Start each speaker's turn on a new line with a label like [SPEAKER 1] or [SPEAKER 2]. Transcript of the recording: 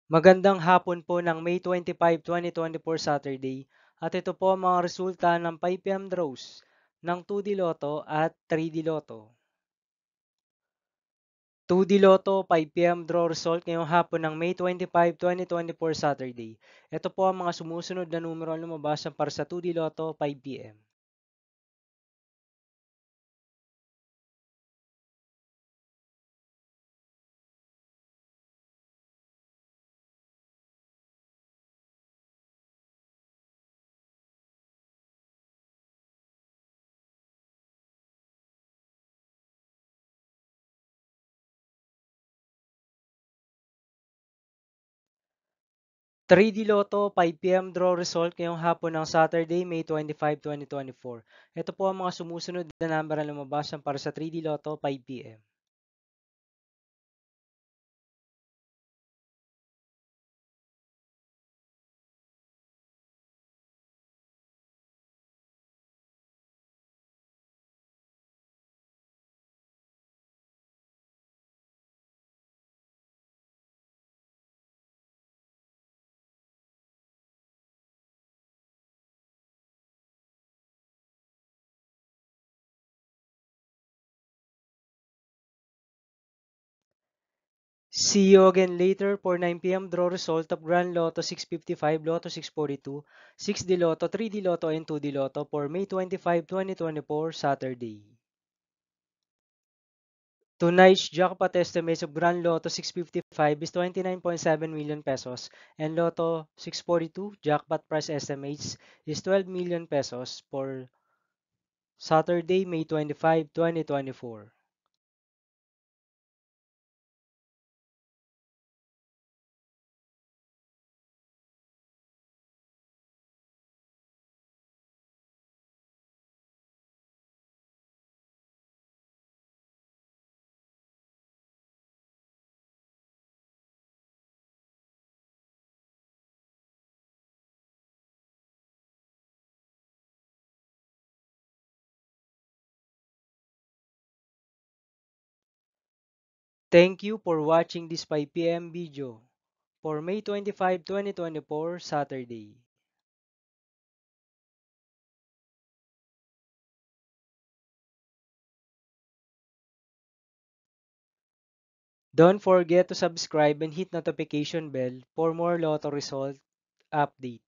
[SPEAKER 1] Magandang hapon po ng May 25, 2024 Saturday at ito po ang mga resulta ng 5 PM draws ng 2D Lotto at 3D Lotto. 2D Lotto 5 PM draw result ngayong hapon ng May 25, 2024 Saturday. Ito po ang mga sumusunod na numero ang lumabas para sa 2D Lotto 5 PM. 3D Lotto 5 PM draw result ngayong hapon ng Saturday, May 25, 2024. Ito po ang mga sumusunod na number ang lumabas para sa 3D Lotto 5 PM. See you again later for 9 PM draw result of Grand Lotto 655, Lotto 642, 6D Lotto, 3D Lotto, and 2D Lotto for May 25, 2024, Saturday. Tonight's jackpot estimates of Grand Lotto 655 is 29.7 million pesos and Lotto 642 jackpot price estimates is 12 million pesos for Saturday, May 25, 2024. Thank you for watching this 5 PM video for May 25, 2024, Saturday. Don't forget to subscribe and hit notification bell for more Lotto result update.